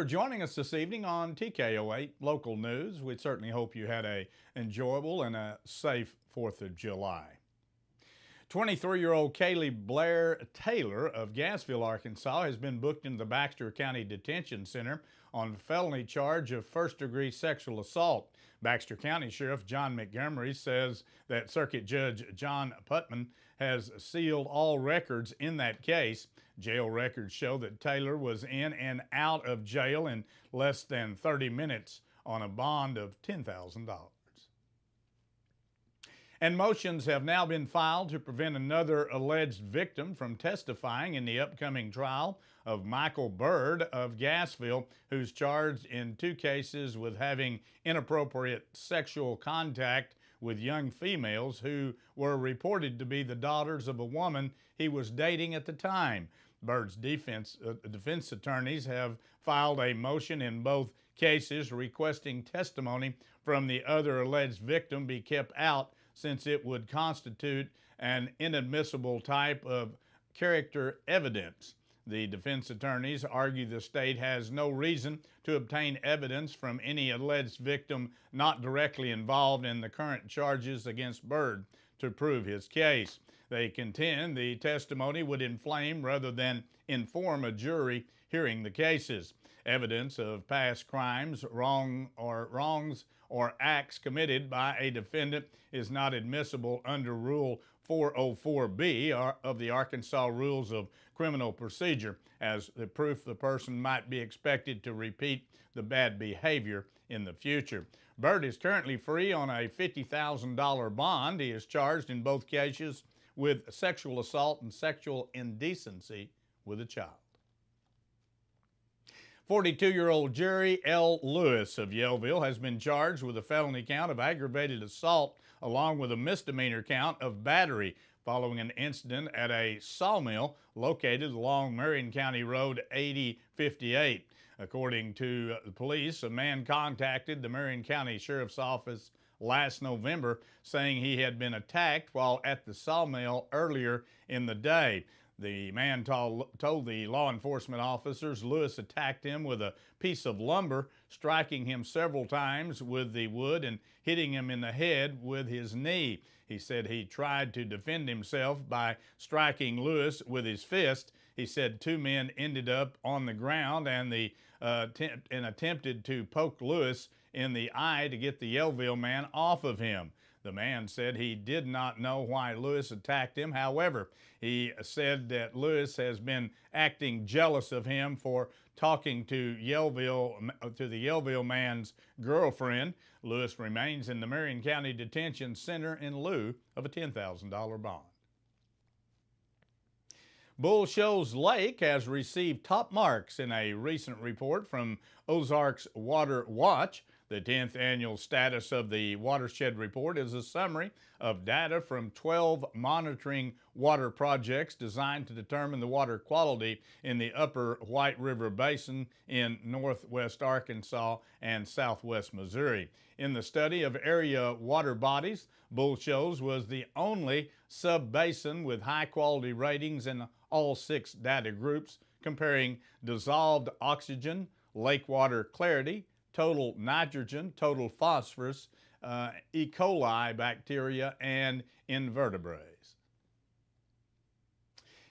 for joining us this evening on TKO 8 Local News. We certainly hope you had an enjoyable and a safe 4th of July. 23-year-old Kaylee Blair Taylor of Gassville, Arkansas, has been booked into the Baxter County Detention Center on a felony charge of first-degree sexual assault. Baxter County Sheriff John Montgomery says that Circuit Judge John Putman has sealed all records in that case. Jail records show that Taylor was in and out of jail in less than 30 minutes on a bond of $10,000. And motions have now been filed to prevent another alleged victim from testifying in the upcoming trial of Michael Bird of Gassville, who's charged in 2 cases with having inappropriate sexual contact with young females who were reported to be the daughters of a woman he was dating at the time. Bird's defense attorneys have filed a motion in both cases requesting testimony from the other alleged victim be kept out, since it would constitute an inadmissible type of character evidence. The defense attorneys argue the state has no reason to obtain evidence from any alleged victim not directly involved in the current charges against Bird to prove his case. They contend the testimony would inflame rather than inform a jury hearing the cases. Evidence of past crimes, wrongs, or acts committed by a defendant is not admissible under Rule 404B of the Arkansas Rules of Criminal Procedure, as the proof the person might be expected to repeat the bad behavior in the future. Bird is currently free on a $50,000 bond. He is charged in both cases with sexual assault and sexual indecency with a child. 42-year-old Jerry L. Lewis of Yellville has been charged with a felony count of aggravated assault along with a misdemeanor count of battery following an incident at a sawmill located along Marion County Road 8058. According to the police, a man contacted the Marion County Sheriff's Office last November saying he had been attacked while at the sawmill earlier in the day. The man told the law enforcement officers Lewis attacked him with a piece of lumber, striking him several times with the wood and hitting him in the head with his knee. He said he tried to defend himself by striking Lewis with his fist. He said 2 men ended up on the ground and attempted to poke Lewis in the eye to get the Yellville man off of him. The man said he did not know why Lewis attacked him. However, he said that Lewis has been acting jealous of him for talking to the Yellville man's girlfriend. Lewis remains in the Marion County Detention Center in lieu of a $10,000 bond. Bull Shoals Lake has received top marks in a recent report from Ozarks Water Watch. The 10th annual status of the watershed report is a summary of data from 12 monitoring water projects designed to determine the water quality in the upper White River Basin in northwest Arkansas and southwest Missouri. In the study of area water bodies, Bull Shoals was the only sub-basin with high-quality ratings in all 6 data groups, comparing dissolved oxygen, lake water clarity, total nitrogen, total phosphorus, E. coli bacteria, and invertebrates.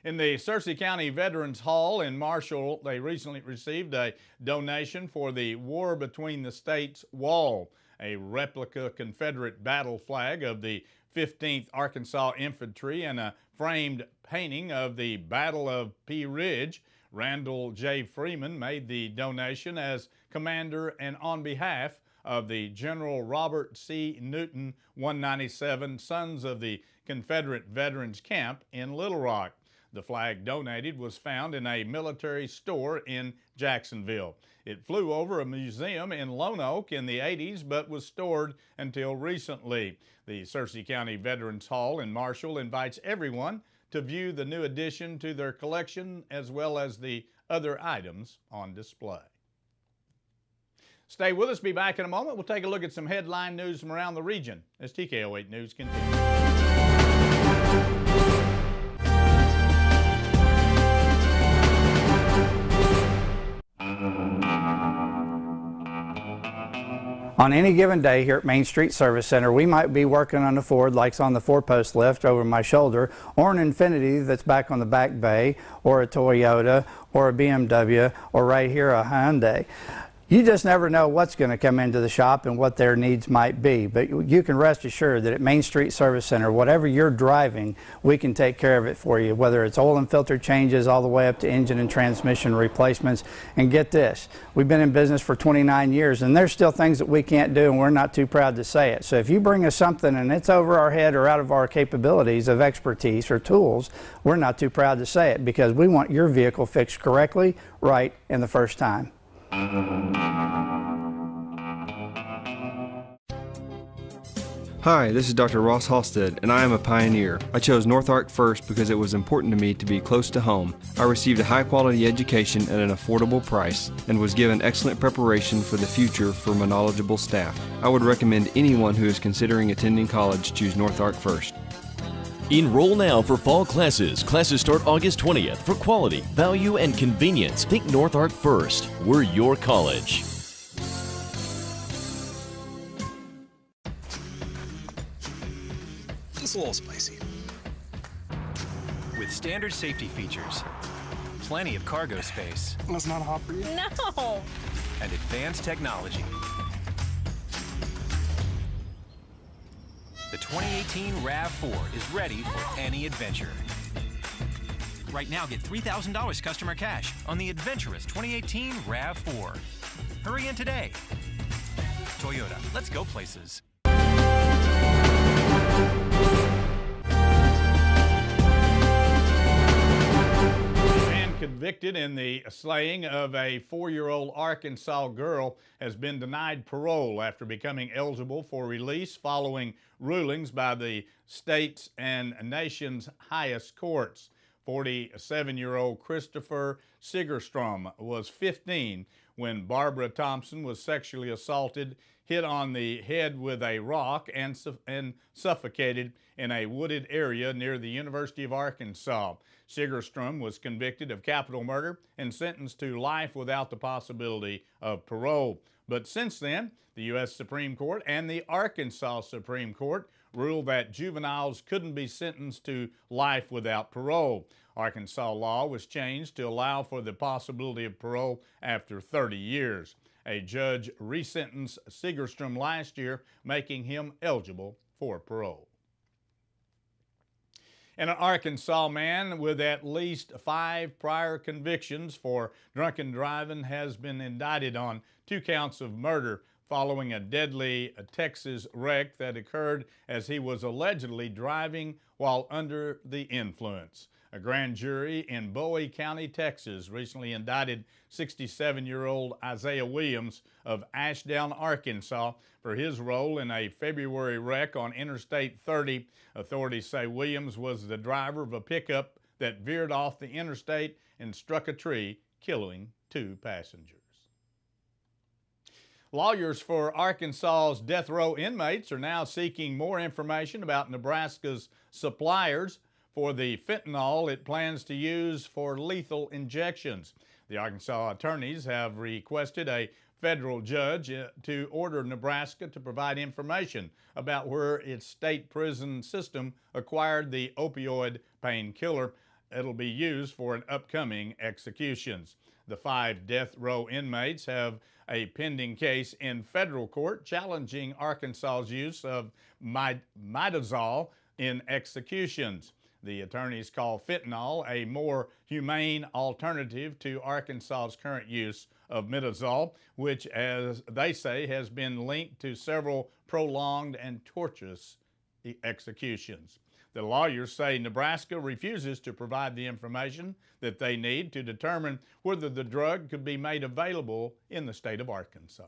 In the Searcy County Veterans Hall in Marshall, they recently received a donation for the War Between the States Wall, a replica Confederate battle flag of the 15th Arkansas Infantry and a framed painting of the Battle of Pea Ridge. Randall J. Freeman made the donation as commander and on behalf of the General Robert C. Newton 197 Sons of the Confederate Veterans Camp in Little Rock. The flag donated was found in a military store in Jacksonville. It flew over a museum in Lone Oak in the 80s, but was stored until recently. The Searcy County Veterans Hall in Marshall invites everyone to view the new addition to their collection as well as the other items on display. Stay with us. Be back in a moment. We'll take a look at some headline news from around the region as TKO 8 News continues. On any given day here at Main Street Service Center, we might be working on a Ford like on the 4-post lift over my shoulder, or an Infiniti that's back on the back bay, or a Toyota, or a BMW, or right here a Hyundai. You just never know what's going to come into the shop and what their needs might be, but you can rest assured that at Main Street Service Center, whatever you're driving, we can take care of it for you, whether it's oil and filter changes all the way up to engine and transmission replacements. And get this, we've been in business for 29 years and there's still things that we can't do, and we're not too proud to say it. So if you bring us something and it's over our head or out of our capabilities of expertise or tools, we're not too proud to say it, because we want your vehicle fixed correctly, right, and the first time. Hi, this is Dr. Ross Halstead, and I am a pioneer. I chose North Ark first because it was important to me to be close to home. I received a high-quality education at an affordable price and was given excellent preparation for the future from a knowledgeable staff. I would recommend anyone who is considering attending college choose North Ark first. Enroll now for fall classes. Classes start August 20th. For quality, value, and convenience, think North Ark first. We're your college. Just a little spicy. With standard safety features, plenty of cargo space. That's not hot for you? No! And advanced technology. The 2018 RAV4 is ready for any adventure. Right now, get $3,000 customer cash on the adventurous 2018 RAV4. Hurry in today. Toyota, let's go places. Convicted in the slaying of a 4-year-old Arkansas girl has been denied parole after becoming eligible for release following rulings by the state's and nation's highest courts. 47-year-old Christopher Sigerstrom was 15 when Barbara Thompson was sexually assaulted, hit on the head with a rock, and suffocated in a wooded area near the University of Arkansas. Sigerstrom was convicted of capital murder and sentenced to life without the possibility of parole. But since then, the U.S. Supreme Court and the Arkansas Supreme Court ruled that juveniles couldn't be sentenced to life without parole. Arkansas law was changed to allow for the possibility of parole after 30 years. A judge resentenced Sigerstrom last year, making him eligible for parole. And an Arkansas man with at least 5 prior convictions for drunken driving has been indicted on 2 counts of murder following a deadly Texas wreck that occurred as he was allegedly driving while under the influence. A grand jury in Bowie County, Texas, recently indicted 67-year-old Isaiah Williams of Ashdown, Arkansas, for his role in a February wreck on Interstate 30. Authorities say Williams was the driver of a pickup that veered off the interstate and struck a tree, killing 2 passengers. Lawyers for Arkansas's death row inmates are now seeking more information about Nebraska's suppliers for the fentanyl it plans to use for lethal injections. The Arkansas attorneys have requested a federal judge to order Nebraska to provide information about where its state prison system acquired the opioid painkiller that'll be used for an upcoming executions. The 5 death row inmates have a pending case in federal court challenging Arkansas's use of midazole in executions. The attorneys call fentanyl a more humane alternative to Arkansas's current use of midazole, which, as they say, has been linked to several prolonged and torturous executions. The lawyers say Nebraska refuses to provide the information that they need to determine whether the drug could be made available in the state of Arkansas.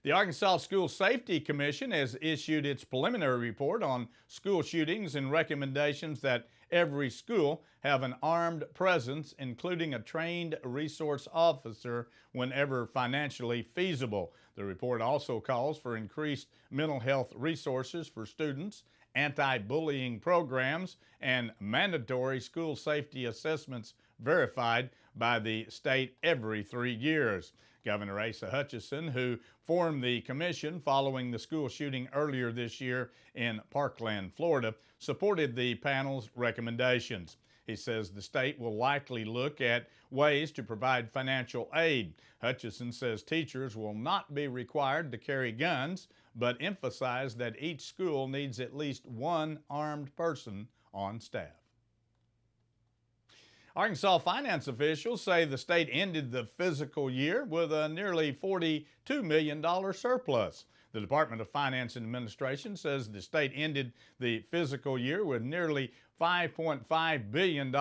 The Arkansas School Safety Commission has issued its preliminary report on school shootings and recommendations that every school have an armed presence, including a trained resource officer whenever financially feasible. The report also calls for increased mental health resources for students, anti-bullying programs, and mandatory school safety assessments verified by the state every 3 years. Governor Asa Hutchinson, who formed the commission following the school shooting earlier this year in Parkland, Florida, supported the panel's recommendations. He says the state will likely look at ways to provide financial aid. Hutchinson says teachers will not be required to carry guns, but emphasized that each school needs at least one armed person on staff. Arkansas finance officials say the state ended the fiscal year with a nearly $42 million surplus. The Department of Finance and Administration says the state ended the fiscal year with nearly $5.5 billion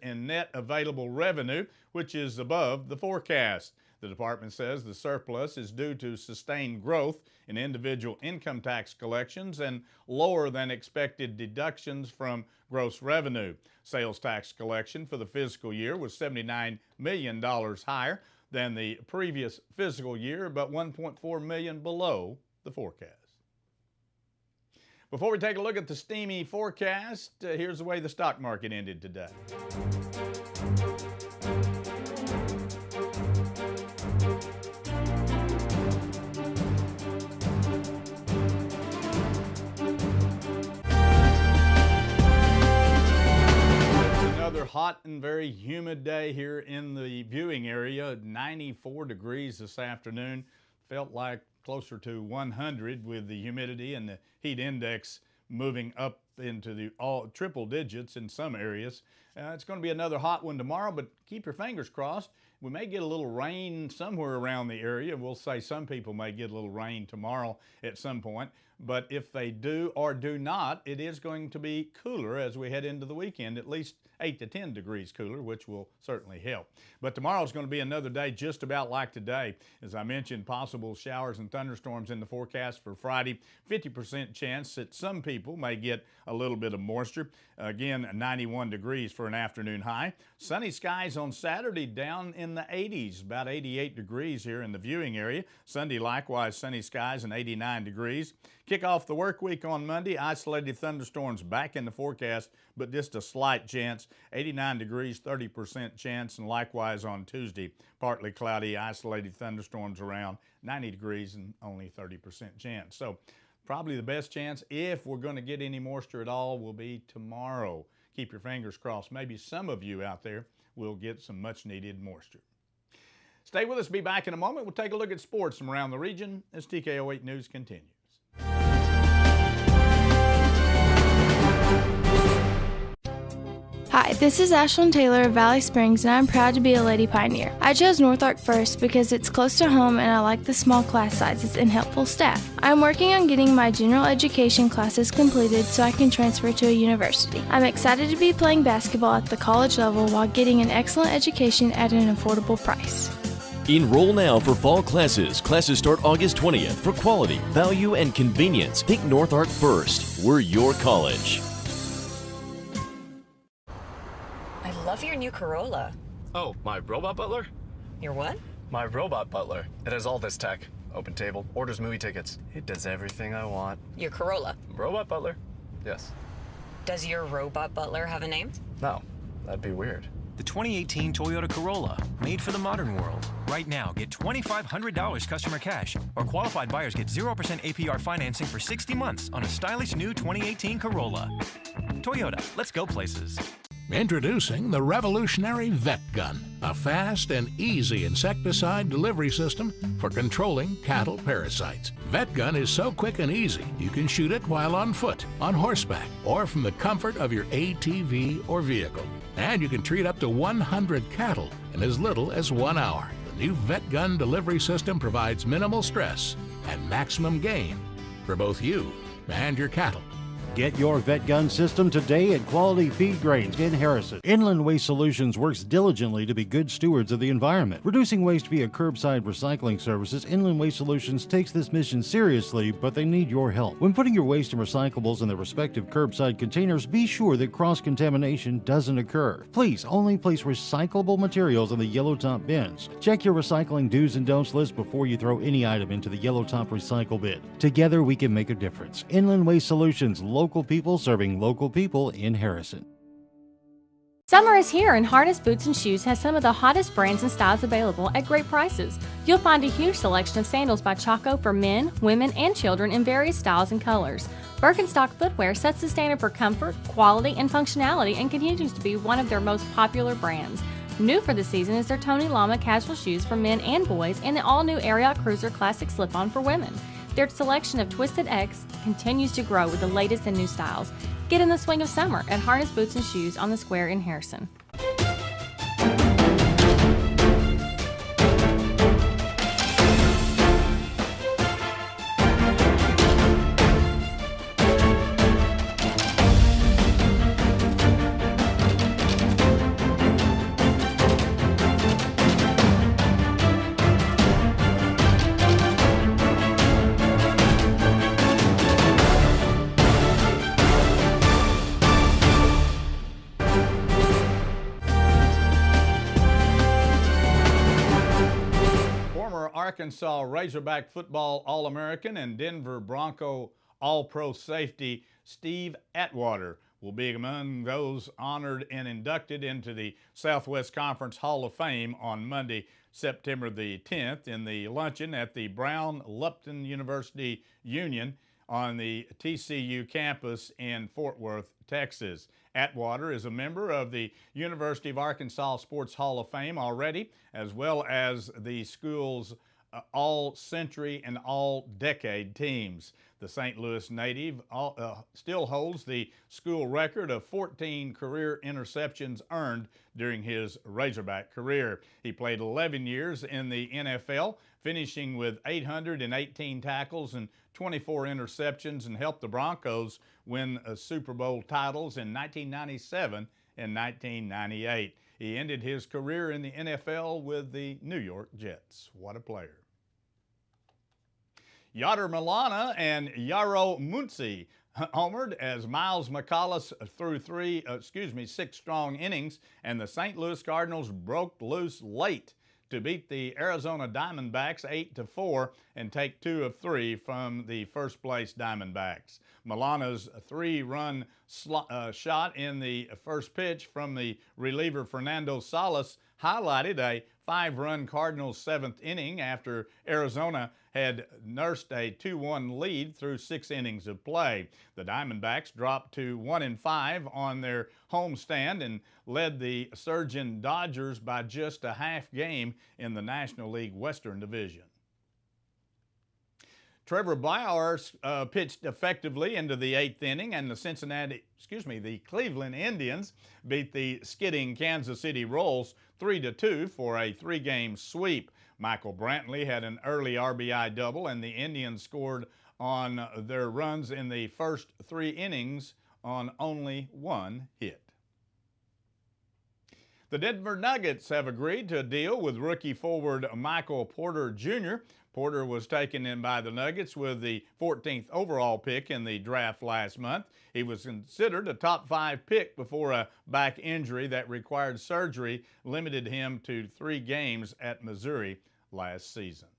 in net available revenue, which is above the forecast. The department says the surplus is due to sustained growth in individual income tax collections and lower than expected deductions from gross revenue. Sales tax collection for the fiscal year was $79 million higher than the previous fiscal year, but $1.4 million below the forecast. Before we take a look at the steamy forecast, here's the way the stock market ended today. Another hot and very humid day here in the viewing area. 94 degrees this afternoon. Felt like closer to 100 with the humidity and the heat index moving up into the triple digits in some areas. It's going to be another hot one tomorrow, but keep your fingers crossed. We may get a little rain somewhere around the area. We'll say some people may get a little rain tomorrow at some point. But if they do or do not, it is going to be cooler as we head into the weekend, at least 8 to 10 degrees cooler, which will certainly help. But tomorrow is going to be another day just about like today. As I mentioned, possible showers and thunderstorms in the forecast for Friday. 50% chance that some people may get a little bit of moisture. Again, 91 degrees for an afternoon high. Sunny skies on Saturday, down in the 80s, about 88 degrees here in the viewing area. Sunday, likewise, sunny skies and 89 degrees. Kick off the work week on Monday. Isolated thunderstorms back in the forecast, but just a slight chance. 89 degrees, 30% chance, and likewise on Tuesday, partly cloudy, isolated thunderstorms around 90 degrees and only 30% chance. So probably the best chance, if we're going to get any moisture at all, will be tomorrow. Keep your fingers crossed. Maybe some of you out there will get some much needed moisture. Stay with us. Be back in a moment. We'll take a look at sports from around the region as TKO 8 News continues. Hi, this is Ashlyn Taylor of Valley Springs, and I'm proud to be a Lady Pioneer. I chose North Ark first because it's close to home and I like the small class sizes and helpful staff. I'm working on getting my general education classes completed so I can transfer to a university. I'm excited to be playing basketball at the college level while getting an excellent education at an affordable price. Enroll now for fall classes. Classes start August 20th. For quality, value, and convenience, think North Ark first. We're your college. Love your new Corolla. Oh, my robot butler? Your what? My robot butler. It has all this tech. Open table, orders movie tickets. It does everything I want. Your Corolla. Robot butler? Yes. Does your robot butler have a name? No, that'd be weird. The 2018 Toyota Corolla, made for the modern world. Right now, get $2,500 customer cash, or qualified buyers get 0% APR financing for 60 months on a stylish new 2018 Corolla. Toyota, let's go places. Introducing the revolutionary Vet Gun, a fast and easy insecticide delivery system for controlling cattle parasites. Vet Gun is so quick and easy, you can shoot it while on foot, on horseback, or from the comfort of your ATV or vehicle. And you can treat up to 100 cattle in as little as 1 hour. The new Vet Gun delivery system provides minimal stress and maximum gain for both you and your cattle. Get your Vet Gun system today at Quality Feed Grains in Harrison. Inland Waste Solutions works diligently to be good stewards of the environment. Reducing waste via curbside recycling services, Inland Waste Solutions takes this mission seriously, but they need your help. When putting your waste and recyclables in their respective curbside containers, be sure that cross-contamination doesn't occur. Please only place recyclable materials in the yellow top bins. Check your recycling do's and don'ts list before you throw any item into the yellow top recycle bin. Together we can make a difference. Inland Waste Solutions, local people serving local people in Harrison. Summer is here, and Harness Boots and Shoes has some of the hottest brands and styles available at great prices. You'll find a huge selection of sandals by Chaco for men, women, and children in various styles and colors. Birkenstock footwear sets the standard for comfort, quality, and functionality and continues to be one of their most popular brands. New for the season is their Tony Lama casual shoes for men and boys and the all-new Ariat Cruiser Classic slip-on for women. Their selection of Twisted X continues to grow with the latest and new styles. Get in the swing of summer at Harness Boots and Shoes on the Square in Harrison. Arkansas Razorback football All-American and Denver Bronco All-Pro safety Steve Atwater will be among those honored and inducted into the Southwest Conference Hall of Fame on Monday, September the 10th in the luncheon at the Brown-Lupton University Union on the TCU campus in Fort Worth, Texas. Atwater is a member of the University of Arkansas Sports Hall of Fame already, as well as the school's all-century and all-decade teams. The St. Louis native still holds the school record of 14 career interceptions earned during his Razorback career. He played 11 years in the NFL, finishing with 818 tackles and 24 interceptions, and helped the Broncos win Super Bowl titles in 1997 and 1998. He ended his career in the NFL with the New York Jets. What a player. Yadier Milana and Yaro Muncy homered as Miles McCollis threw 6 strong innings, and the St. Louis Cardinals broke loose late to beat the Arizona Diamondbacks 8-4 and take 2 of 3 from the first-place Diamondbacks. Milana's 3-run shot in the first pitch from the reliever Fernando Salas highlighted a 5-run Cardinals 7th inning after Arizona had nursed a 2-1 lead through 6 innings of play. The Diamondbacks dropped to 1-5 on their homestand and led the surging Dodgers by just a half game in the National League Western Division. Trevor Bauer pitched effectively into the 8th inning, and the Cleveland Indians beat the skidding Kansas City Royals 3-2 for a 3-game sweep. Michael Brantley had an early RBI double, and the Indians scored on their runs in the first 3 innings on only 1 hit. The Denver Nuggets have agreed to a deal with rookie forward Michael Porter Jr. Porter was taken in by the Nuggets with the 14th overall pick in the draft last month. He was considered a top 5 pick before a back injury that required surgery limited him to 3 games at Missouri last season.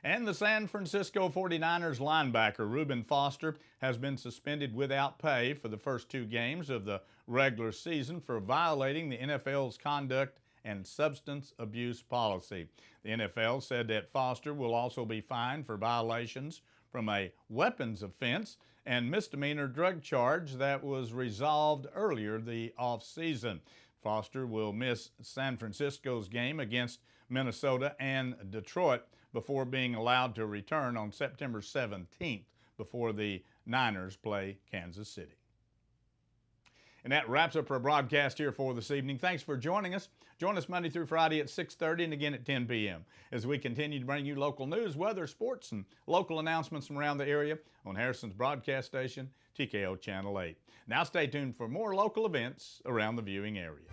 And the San Francisco 49ers linebacker Reuben Foster has been suspended without pay for the first 2 games of the regular season for violating the NFL's conduct and substance abuse policy. The NFL said that Foster will also be fined for violations from a weapons offense and misdemeanor drug charge that was resolved earlier the offseason. Foster will miss San Francisco's game against Minnesota and Detroit before being allowed to return on September 17th before the Niners play Kansas City. And that wraps up our broadcast here for this evening. Thanks for joining us. Join us Monday through Friday at 6:30 and again at 10 p.m. as we continue to bring you local news, weather, sports, and local announcements from around the area on Harrison's broadcast station, TKO Channel 8. Now stay tuned for more local events around the viewing area.